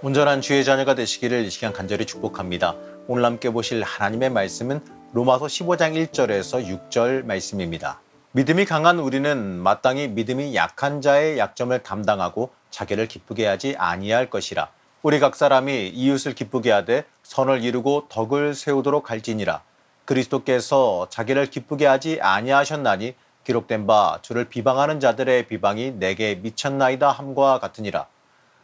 온전한 주의 자녀가 되시기를 이 시간 간절히 축복합니다. 오늘 함께 보실 하나님의 말씀은 로마서 15장 1절에서 6절 말씀입니다. 믿음이 강한 우리는 마땅히 믿음이 약한 자의 약점을 감당하고 자기를 기쁘게 하지 아니할 것이라. 우리 각 사람이 이웃을 기쁘게 하되 선을 이루고 덕을 세우도록 할지니라. 그리스도께서 자기를 기쁘게 하지 아니하셨나니 기록된 바 주를 비방하는 자들의 비방이 내게 미쳤나이다 함과 같으니라.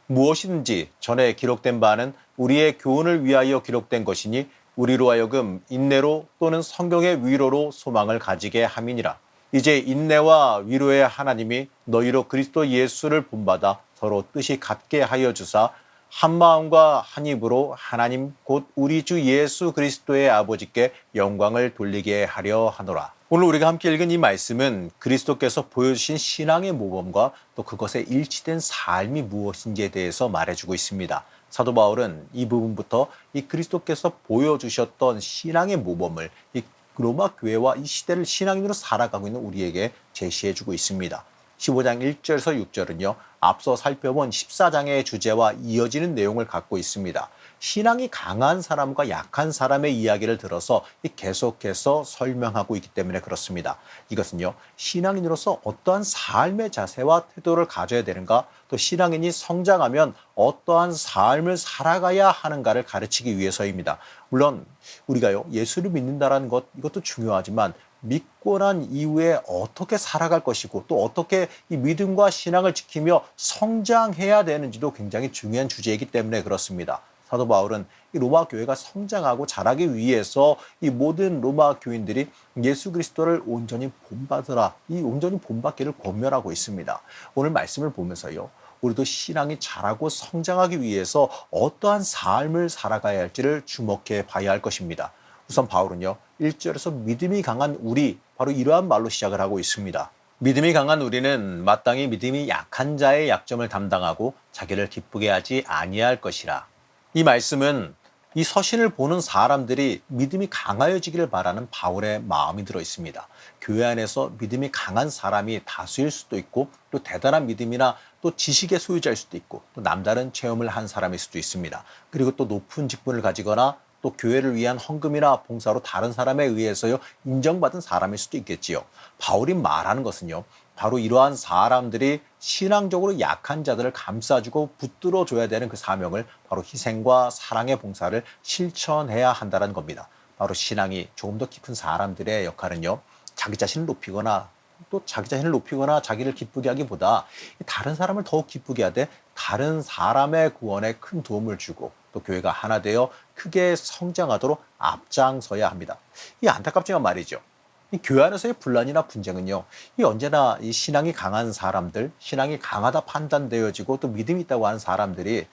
무엇이든지 전에 기록된 바는 우리의 교훈을 위하여 기록된 것이니 우리로 하여금 인내로 또는 성경의 위로로 소망을 가지게 함이니라. 이제 인내와 위로의 하나님이 너희로 그리스도 예수를 본받아 서로 뜻이 같게 하여 주사 한 마음과 한 입으로 하나님 곧 우리 주 예수 그리스도의 아버지께 영광을 돌리게 하려 하노라. 오늘 우리가 함께 읽은 이 말씀은 그리스도께서 보여주신 신앙의 모범과 또 그것에 일치된 삶이 무엇인지에 대해서 말해주고 있습니다. 사도 바울은 이 부분부터 이 그리스도께서 보여주셨던 신앙의 모범을 이 로마 교회와 이 시대를 신앙인으로 살아가고 있는 우리에게 제시해주고 있습니다. 15장 1절에서 6절은요. 앞서 살펴본 14장의 주제와 이어지는 내용을 갖고 있습니다. 신앙이 강한 사람과 약한 사람의 이야기를 들어서 계속해서 설명하고 있기 때문에 그렇습니다. 이것은요. 신앙인으로서 어떠한 삶의 자세와 태도를 가져야 되는가, 또 신앙인이 성장하면 어떠한 삶을 살아가야 하는가를 가르치기 위해서입니다. 물론 우리가요. 예수를 믿는다라는 것, 이것도 중요하지만 믿고 난 이후에 어떻게 살아갈 것이고 또 어떻게 이 믿음과 신앙을 지키며 성장해야 되는지도 굉장히 중요한 주제이기 때문에 그렇습니다. 사도 바울은 이 로마 교회가 성장하고 자라기 위해서 이 모든 로마 교인들이 예수 그리스도를 온전히 본받으라, 이 온전히 본받기를 권면하고 있습니다. 오늘 말씀을 보면서요. 우리도 신앙이 자라고 성장하기 위해서 어떠한 삶을 살아가야 할지를 주목해 봐야 할 것입니다. 우선 바울은요. 1절에서 믿음이 강한 우리, 바로 이러한 말로 시작을 하고 있습니다. 믿음이 강한 우리는 마땅히 믿음이 약한 자의 약점을 담당하고 자기를 기쁘게 하지 아니할 것이라. 이 말씀은 이 서신을 보는 사람들이 믿음이 강하여지기를 바라는 바울의 마음이 들어 있습니다. 교회 안에서 믿음이 강한 사람이 다수일 수도 있고 또 대단한 믿음이나 또 지식의 소유자일 수도 있고 또 남다른 체험을 한 사람일 수도 있습니다. 그리고 또 높은 직분을 가지거나 또 교회를 위한 헌금이나 봉사로 다른 사람에 의해서요 인정받은 사람일 수도 있겠지요. 바울이 말하는 것은요. 바로 이러한 사람들이 신앙적으로 약한 자들을 감싸주고 붙들어줘야 되는 그 사명을 바로 희생과 사랑의 봉사를 실천해야 한다는 겁니다. 바로 신앙이 조금 더 깊은 사람들의 역할은요. 자기 자신을 높이거나 또 자기 자신을 높이거나 자기를 기쁘게 하기보다 다른 사람을 더욱 기쁘게 하되 다른 사람의 구원에 큰 도움을 주고 또 교회가 하나 되어 크게 성장하도록 앞장서야 합니다. 이 안타깝지만 말이죠. 이 교회 안에서의 분란이나 분쟁은요, 이 언제나 이 신앙이 강한 사람들, 신앙이 강하다 판단되어지고 또 믿음이 있다고 하는 사람들이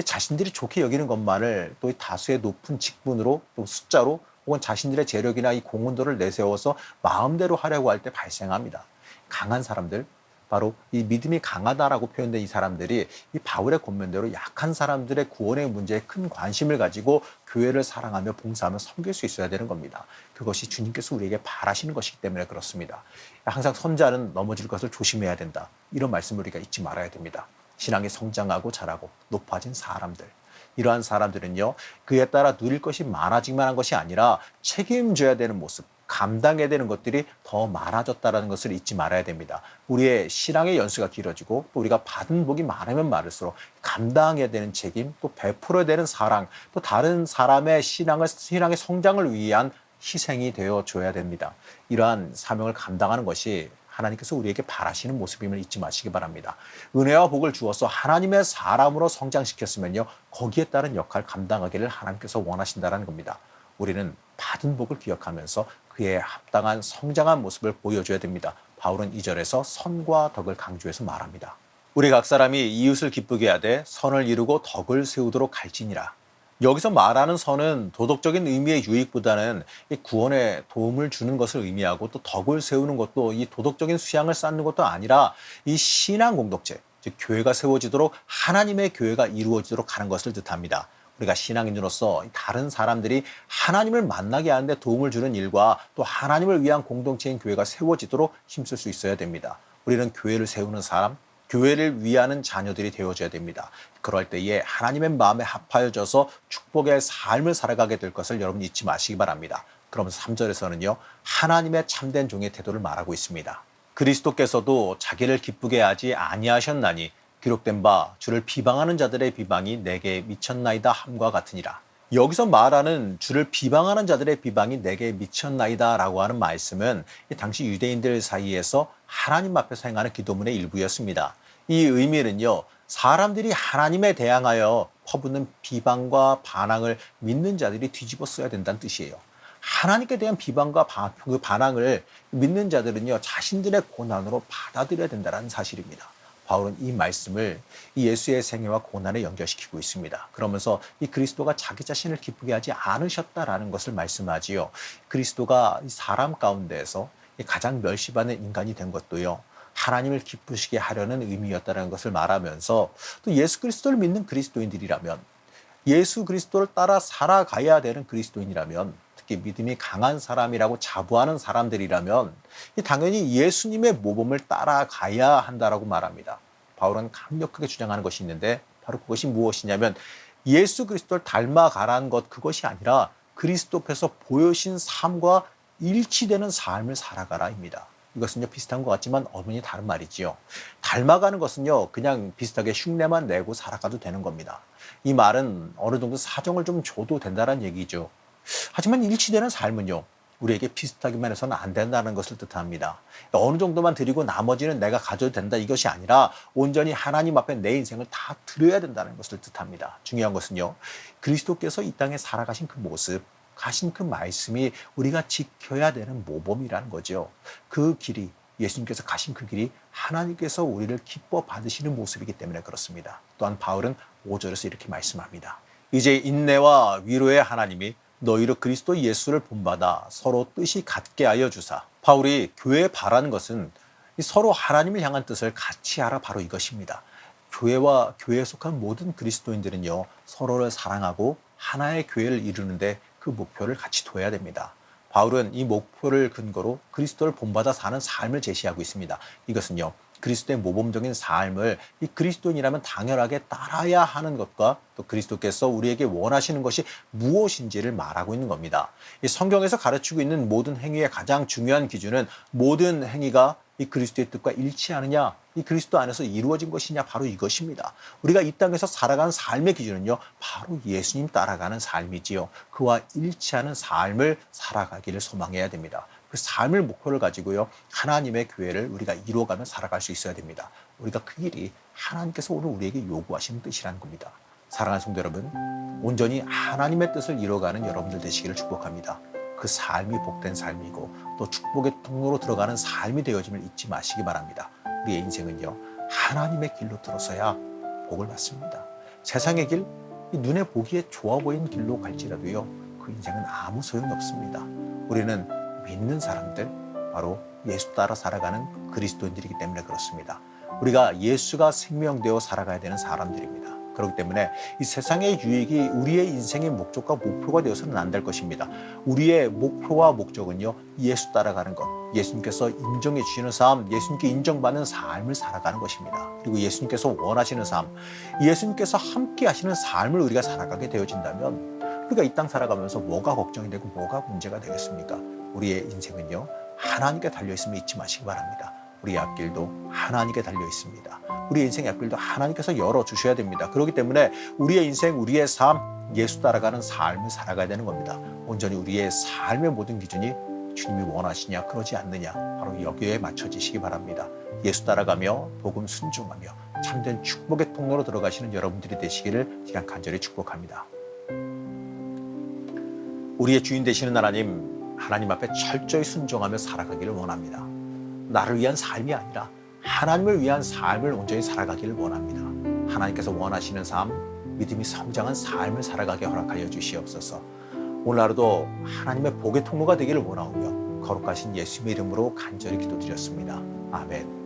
자신들이 좋게 여기는 것만을 또 이 다수의 높은 직분으로 또 숫자로 혹은 자신들의 재력이나 이 공헌도를 내세워서 마음대로 하려고 할 때 발생합니다. 강한 사람들, 바로 이 믿음이 강하다라고 표현된 이 사람들이 이 바울의 권면대로 약한 사람들의 구원의 문제에 큰 관심을 가지고 교회를 사랑하며 봉사하며 섬길 수 있어야 되는 겁니다. 그것이 주님께서 우리에게 바라시는 것이기 때문에 그렇습니다. 항상 선자는 넘어질 것을 조심해야 된다. 이런 말씀을 우리가 잊지 말아야 됩니다. 신앙이 성장하고 자라고 높아진 사람들. 이러한 사람들은요. 그에 따라 누릴 것이 많아지기만 한 것이 아니라 책임져야 되는 모습, 감당해야 되는 것들이 더 많아졌다는 것을 잊지 말아야 됩니다. 우리의 신앙의 연수가 길어지고 또 우리가 받은 복이 많으면 많을수록 감당해야 되는 책임, 또 베풀어야 되는 사랑, 또 다른 사람의 신앙의 성장을 위한 희생이 되어줘야 됩니다. 이러한 사명을 감당하는 것이 하나님께서 우리에게 바라시는 모습임을 잊지 마시기 바랍니다. 은혜와 복을 주어서 하나님의 사람으로 성장시켰으면요. 거기에 따른 역할 감당하기를 하나님께서 원하신다는 겁니다. 우리는 받은 복을 기억하면서 그에 합당한 성장한 모습을 보여줘야 됩니다. 바울은 2절에서 선과 덕을 강조해서 말합니다. 우리 각 사람이 이웃을 기쁘게 하되 선을 이루고 덕을 세우도록 갈지니라. 여기서 말하는 선은 도덕적인 의미의 유익보다는 이 구원에 도움을 주는 것을 의미하고 또 덕을 세우는 것도 이 도덕적인 수양을 쌓는 것도 아니라 이 신앙 공동체, 즉 교회가 세워지도록 하나님의 교회가 이루어지도록 하는 것을 뜻합니다. 우리가 신앙인으로서 다른 사람들이 하나님을 만나게 하는데 도움을 주는 일과 또 하나님을 위한 공동체인 교회가 세워지도록 힘쓸 수 있어야 됩니다. 우리는 교회를 세우는 사람, 교회를 위하는 자녀들이 되어줘야 됩니다. 그럴 때에 하나님의 마음에 합하여져서 축복의 삶을 살아가게 될 것을 여러분 잊지 마시기 바랍니다. 그러면서 3절에서는요. 하나님의 참된 종의 태도를 말하고 있습니다. 그리스도께서도 자기를 기쁘게 하지 아니하셨나니 기록된 바 주를 비방하는 자들의 비방이 내게 미쳤나이다 함과 같으니라. 여기서 말하는 주를 비방하는 자들의 비방이 내게 미쳤나이다 라고 하는 말씀은 당시 유대인들 사이에서 하나님 앞에서 행하는 기도문의 일부였습니다. 이 의미는요. 사람들이 하나님에 대항하여 퍼붓는 비방과 반항을 믿는 자들이 뒤집어 써야 된다는 뜻이에요. 하나님께 대한 비방과 그 반항을 믿는 자들은요. 자신들의 고난으로 받아들여야 된다는 사실입니다. 바울은 이 말씀을 이 예수의 생애와 고난에 연결시키고 있습니다. 그러면서 이 그리스도가 자기 자신을 기쁘게 하지 않으셨다라는 것을 말씀하지요. 그리스도가 사람 가운데에서 가장 멸시받는 인간이 된 것도요. 하나님을 기쁘시게 하려는 의미였다는 것을 말하면서 또 예수 그리스도를 믿는 그리스도인들이라면 예수 그리스도를 따라 살아가야 되는 그리스도인이라면 특히 믿음이 강한 사람이라고 자부하는 사람들이라면 당연히 예수님의 모범을 따라가야 한다라고 말합니다. 바울은 강력하게 주장하는 것이 있는데 바로 그것이 무엇이냐면 예수 그리스도를 닮아가라는 것 그것이 아니라 그리스도께서 보여신 삶과 일치되는 삶을 살아가라입니다. 이것은요 비슷한 것 같지만 어머니 다른 말이지요. 닮아가는 것은요 그냥 비슷하게 흉내만 내고 살아가도 되는 겁니다. 이 말은 어느 정도 사정을 좀 줘도 된다는 얘기죠. 하지만 일치되는 삶은요 우리에게 비슷하기만 해서는 안 된다는 것을 뜻합니다. 어느 정도만 드리고 나머지는 내가 가져도 된다 이것이 아니라 온전히 하나님 앞에 내 인생을 다 드려야 된다는 것을 뜻합니다. 중요한 것은요 그리스도께서 이 땅에 살아가신 그 모습 가신 그 말씀이 우리가 지켜야 되는 모범이라는 거죠. 그 길이 예수님께서 가신 그 길이 하나님께서 우리를 기뻐 받으시는 모습이기 때문에 그렇습니다. 또한 바울은 5절에서 이렇게 말씀합니다. 이제 인내와 위로의 하나님이 너희로 그리스도 예수를 본받아 서로 뜻이 같게 하여 주사. 바울이 교회에 바라는 것은 서로 하나님을 향한 뜻을 같이 하라 바로 이것입니다. 교회와 교회에 속한 모든 그리스도인들은요 서로를 사랑하고 하나의 교회를 이루는데 그 목표를 같이 둬야 됩니다. 바울은 이 목표를 근거로 그리스도를 본받아 사는 삶을 제시하고 있습니다. 이것은요 그리스도의 모범적인 삶을 이 그리스도인이라면 당연하게 따라야 하는 것과 또 그리스도께서 우리에게 원하시는 것이 무엇인지를 말하고 있는 겁니다. 이 성경에서 가르치고 있는 모든 행위의 가장 중요한 기준은 모든 행위가 이 그리스도의 뜻과 일치하느냐, 이 그리스도 안에서 이루어진 것이냐 바로 이것입니다. 우리가 이 땅에서 살아가는 삶의 기준은요 바로 예수님 따라가는 삶이지요. 그와 일치하는 삶을 살아가기를 소망해야 됩니다. 그 삶을 목표를 가지고요 하나님의 교회를 우리가 이루어가며 살아갈 수 있어야 됩니다. 우리가 그 길이 하나님께서 오늘 우리에게 요구하시는 뜻이라는 겁니다. 사랑하는 성도 여러분, 온전히 하나님의 뜻을 이루어가는 여러분들 되시기를 축복합니다. 그 삶이 복된 삶이고 또 축복의 통로로 들어가는 삶이 되어짐을 잊지 마시기 바랍니다. 우리의 인생은요 하나님의 길로 들어서야 복을 받습니다. 세상의 길, 눈에 보기에 좋아 보이는 길로 갈지라도요 그 인생은 아무 소용이 없습니다. 우리는 믿는 사람들, 바로 예수 따라 살아가는 그리스도인들이기 때문에 그렇습니다. 우리가 예수가 생명되어 살아가야 되는 사람들입니다. 그렇기 때문에 이 세상의 유익이 우리의 인생의 목적과 목표가 되어서는 안 될 것입니다. 우리의 목표와 목적은요 예수 따라가는 것, 예수님께서 인정해 주시는 삶, 예수님께 인정받는 삶을 살아가는 것입니다. 그리고 예수님께서 원하시는 삶, 예수님께서 함께 하시는 삶을 우리가 살아가게 되어진다면 우리가 이 땅 살아가면서 뭐가 걱정이 되고 뭐가 문제가 되겠습니까? 우리의 인생은요 하나님께 달려있음을 잊지 마시기 바랍니다. 우리의 앞길도 하나님께 달려 있습니다. 우리의 인생의 앞길도 하나님께서 열어주셔야 됩니다. 그렇기 때문에 우리의 인생, 우리의 삶, 예수 따라가는 삶을 살아가야 되는 겁니다. 온전히 우리의 삶의 모든 기준이 주님이 원하시냐 그러지 않느냐 바로 여기에 맞춰지시기 바랍니다. 예수 따라가며 복음 순종하며 참된 축복의 통로로 들어가시는 여러분들이 되시기를 제가 간절히 축복합니다. 우리의 주인 되시는 하나님 앞에 철저히 순종하며 살아가기를 원합니다. 나를 위한 삶이 아니라 하나님을 위한 삶을 온전히 살아가기를 원합니다. 하나님께서 원하시는 삶, 믿음이 성장한 삶을 살아가게 허락하여 주시옵소서. 오늘 하루도 하나님의 복의 통로가 되기를 원하오며 거룩하신 예수님의 이름으로 간절히 기도드렸습니다. 아멘.